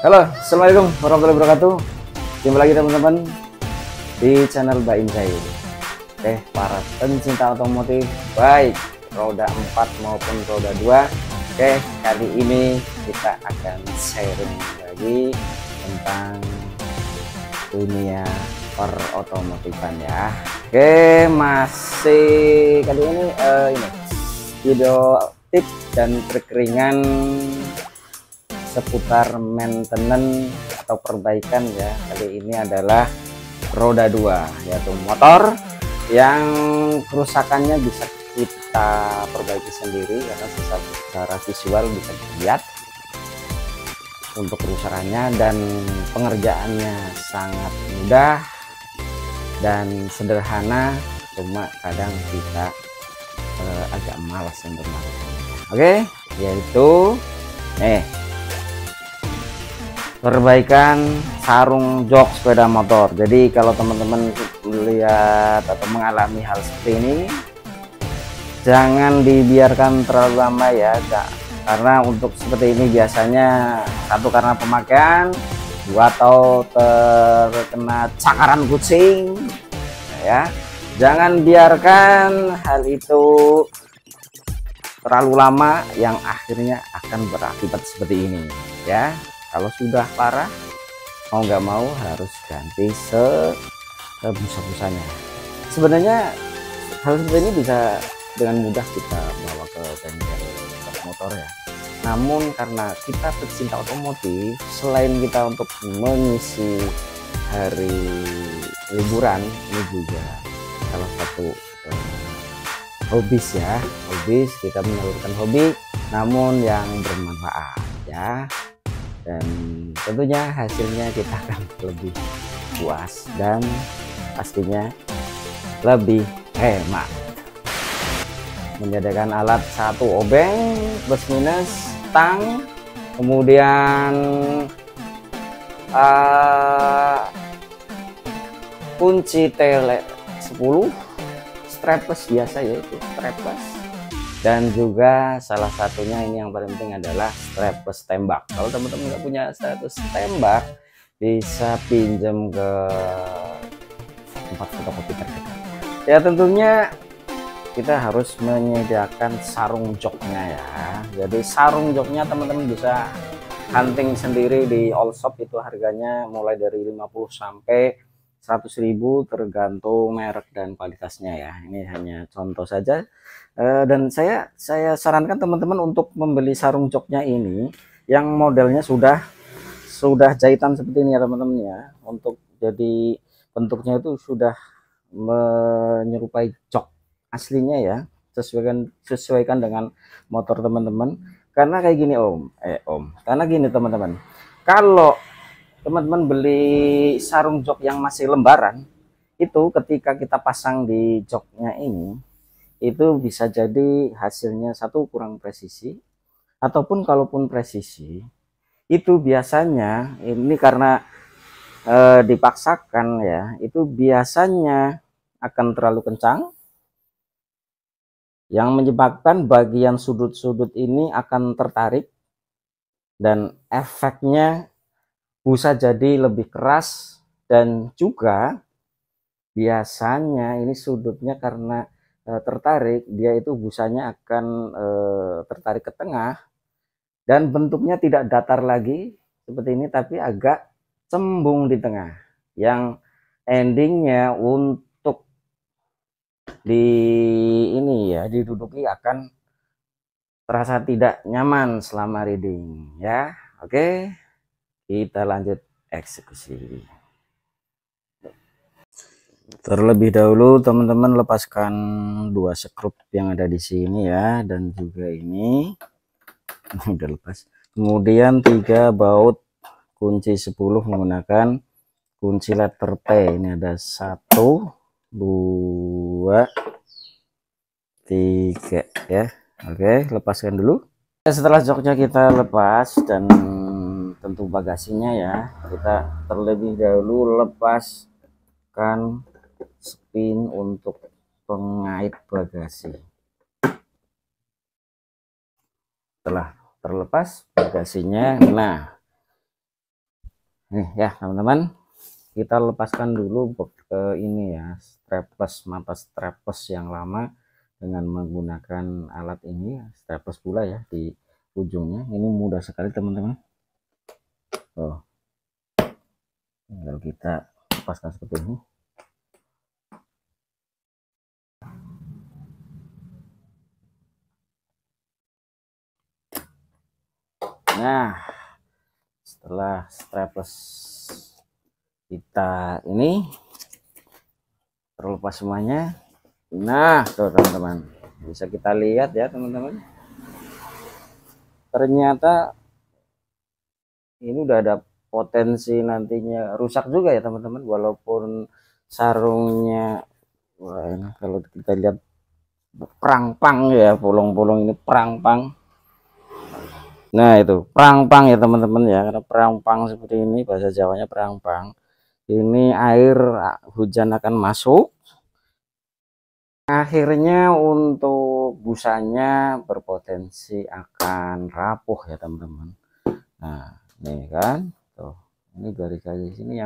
Halo, assalamualaikum warahmatullahi wabarakatuh. Jumpa lagi teman-teman di channel Mbak Injai. Para pencinta otomotif baik roda 4 maupun roda 2. Kali ini kita akan sharing lagi tentang dunia perotomotifan ya. Masih kali ini video tips dan trik ringan seputar maintenance atau perbaikan ya. Kali ini adalah roda 2, yaitu motor yang kerusakannya bisa kita perbaiki sendiri karena secara visual bisa dilihat untuk kerusakannya, dan pengerjaannya sangat mudah dan sederhana, cuma kadang kita agak malas untuk melakukannya. Yaitu perbaikan sarung jok sepeda motor. Jadi kalau teman-teman melihat atau mengalami hal seperti ini, jangan dibiarkan terlalu lama ya, karena untuk seperti ini biasanya satu karena pemakaian, dua atau terkena cakaran kucing ya. Jangan biarkan hal itu terlalu lama yang akhirnya akan berakibat seperti ini ya. Kalau sudah parah, mau nggak mau harus ganti sebusa-busanya. Sebenarnya hal seperti ini bisa dengan mudah kita bawa ke bengkel motor ya. Namun karena kita pecinta otomotif, selain kita untuk mengisi hari liburan, ini juga salah satu hobis ya. Hobis, kita menyalurkan hobi namun yang bermanfaat ya. Dan tentunya hasilnya kita akan lebih puas dan pastinya lebih hemat. Menyediakan alat satu obeng plus minus, tang, kemudian kunci tele 10, strapless biasa yaitu strapless, dan juga salah satunya ini yang paling penting adalah strapless tembak. Kalau teman-teman nggak punya strapless tembak, bisa pinjam ke tempat fotokopi terdekat ya. Tentunya kita harus menyediakan sarung joknya ya. Jadi sarung joknya teman-teman bisa hunting sendiri di all shop, itu harganya mulai dari 50 sampai 100.000 tergantung merek dan kualitasnya ya. Ini hanya contoh saja. Dan saya sarankan teman-teman untuk membeli sarung joknya ini yang modelnya sudah jahitan seperti ini ya teman-teman ya. Untuk jadi bentuknya itu sudah menyerupai jok aslinya ya. Sesuaikan dengan motor teman-teman. Karena kayak gini karena gini teman-teman, kalau teman-teman beli sarung jok yang masih lembaran, itu ketika kita pasang di joknya ini, itu bisa jadi hasilnya satu kurang presisi, ataupun kalaupun presisi itu biasanya ini karena dipaksakan ya, itu biasanya akan terlalu kencang yang menyebabkan bagian sudut-sudut ini akan tertarik dan efeknya bisa jadi lebih keras. Dan juga biasanya ini sudutnya karena tertarik, dia itu busanya akan tertarik ke tengah dan bentuknya tidak datar lagi seperti ini, tapi agak cembung di tengah, yang endingnya untuk diduduki akan terasa tidak nyaman selama riding ya. Kita lanjut eksekusi. Terlebih dahulu teman-teman lepaskan dua skrup yang ada di sini ya, dan juga ini udah lepas. Kemudian 3 baut kunci 10 menggunakan kunci letter T. Ini ada 1 2 3 ya. Lepaskan dulu. Setelah joknya kita lepas dan tentu bagasinya ya, kita terlebih dahulu lepaskan spin untuk pengait bagasi. Setelah terlepas bagasinya, nah Nih ya teman-teman, kita lepaskan dulu ke ini ya, strapless, mata strapless yang lama dengan menggunakan alat ini, strapless pula ya di ujungnya. Ini mudah sekali teman-teman. Oh, tinggal kita lepaskan seperti ini. Nah, setelah strapless kita ini terlepas semuanya, nah tuh teman-teman, bisa kita lihat ya teman-teman, ternyata ini udah ada potensi nantinya rusak juga ya teman-teman, walaupun sarungnya, wah ini kalau kita lihat perang-pang ya, bolong-bolong ini perang-pang. Nah itu perang-pang ya teman-teman ya, karena perang-pang seperti ini, bahasa Jawanya perang-pang. Ini air hujan akan masuk, akhirnya untuk busanya berpotensi akan rapuh ya teman-teman. Nah ini kan tuh, ini garis-garis ini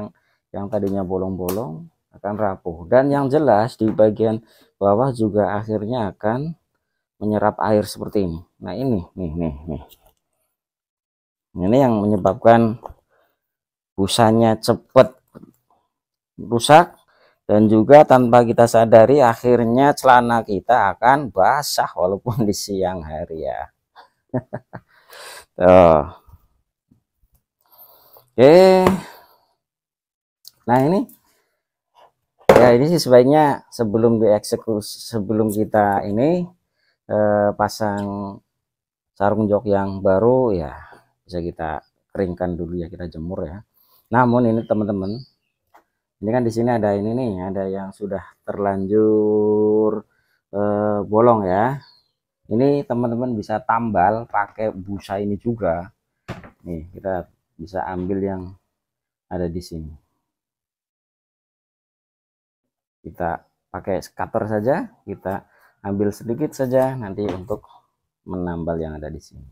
yang tadinya bolong-bolong akan rapuh, dan yang jelas di bagian bawah juga akhirnya akan menyerap air seperti ini. Nah ini nih ini yang menyebabkan busanya cepat rusak, dan juga tanpa kita sadari akhirnya celana kita akan basah walaupun di siang hari ya. Tuh. Oke, nah ini ya, ini sih sebaiknya sebelum dieksekusi, sebelum kita ini pasang sarung jok yang baru ya, bisa kita keringkan dulu ya, kita jemur ya. Namun ini teman-teman, ini kan di sini ada ini nih, ada yang sudah terlanjur bolong ya. Ini teman-teman bisa tambal pakai busa ini juga. Nih, kita bisa ambil yang ada di sini. Kita pakai cutter saja, kita ambil sedikit saja nanti untuk menambal yang ada di sini.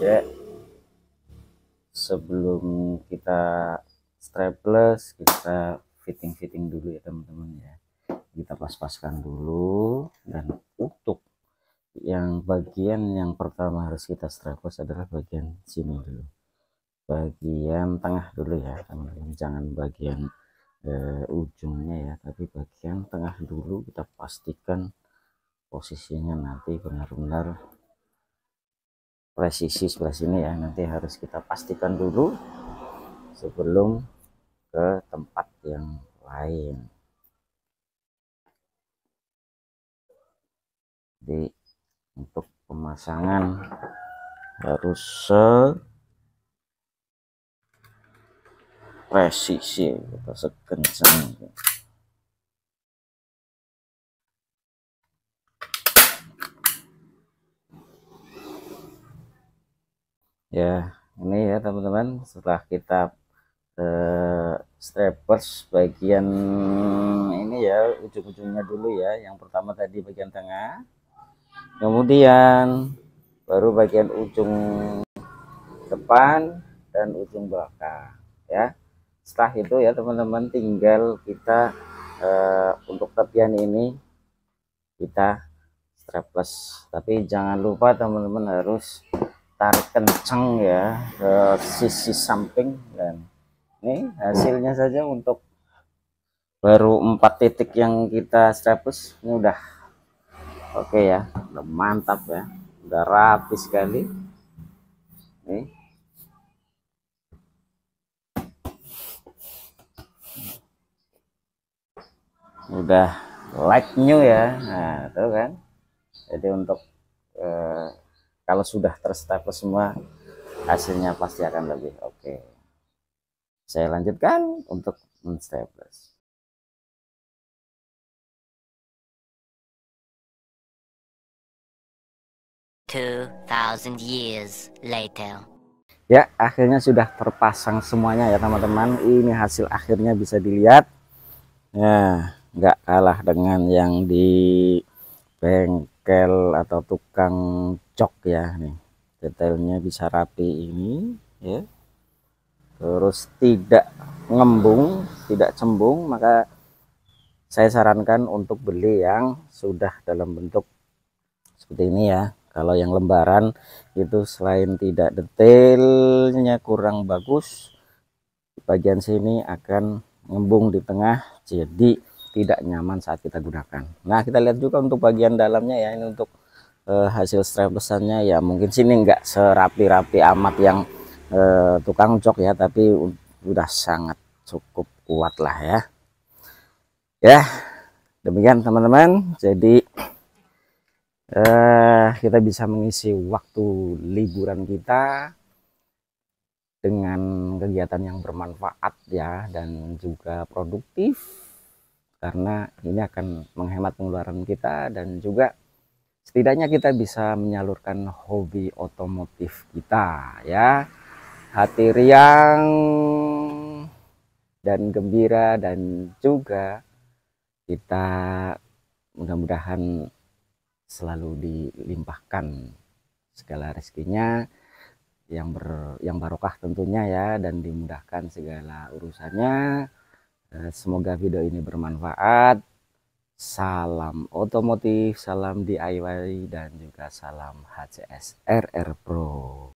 Ya, sebelum kita strapless, kita fitting dulu ya teman-teman ya. Kita pas-paskan dulu, dan untuk yang bagian yang pertama harus kita strapless adalah bagian sini dulu, bagian tengah dulu ya teman-teman, jangan bagian ujungnya ya, tapi bagian tengah dulu. Kita pastikan posisinya nanti benar-benar presisi sebelah sini ya, nanti harus kita pastikan dulu sebelum ke tempat yang lain. Jadi untuk pemasangan harus presisi, kita sekencang ya. Ini ya teman-teman, setelah kita strapless bagian ini ya, ujung-ujungnya dulu ya, yang pertama tadi bagian tengah, kemudian baru bagian ujung depan dan ujung belakang ya. Setelah itu ya teman-teman, tinggal kita untuk tepian ini kita strapless, tapi jangan lupa teman-teman harus tarik kencang ya ke sisi samping. Dan ini hasilnya saja untuk baru 4 titik yang kita strapless, ini udah oke ya, udah mantap ya, udah rapi sekali nih. Udah like new ya. Nah itu kan, jadi untuk kalau sudah terstaples semua, hasilnya pasti akan lebih oke. Saya lanjutkan untuk menstaples. 2000 years later. Ya, akhirnya sudah terpasang semuanya ya teman-teman. Ini hasil akhirnya bisa dilihat ya, nggak kalah dengan yang di bengkel atau tukang jok ya. Nih detailnya bisa rapi ini ya. terus tidak ngembung, tidak cembung, maka saya sarankan untuk beli yang sudah dalam bentuk seperti ini ya. Kalau yang lembaran itu selain tidak detailnya kurang bagus, bagian sini akan ngembung di tengah, jadi tidak nyaman saat kita gunakan. Nah, kita lihat juga untuk bagian dalamnya ya. Ini untuk hasil straplesannya ya, mungkin sini enggak serapi-rapi amat yang tukang jok ya, tapi udah sangat cukup kuat lah ya. Ya, demikian teman-teman. Jadi kita bisa mengisi waktu liburan kita dengan kegiatan yang bermanfaat ya, dan juga produktif, karena ini akan menghemat pengeluaran kita, dan juga setidaknya kita bisa menyalurkan hobi otomotif kita ya. Hati riang dan gembira, dan juga kita mudah-mudahan selalu dilimpahkan segala rezekinya yang barokah tentunya ya, dan dimudahkan segala urusannya. Semoga video ini bermanfaat. Salam otomotif, salam DIY, dan juga salam HCS RR Pro.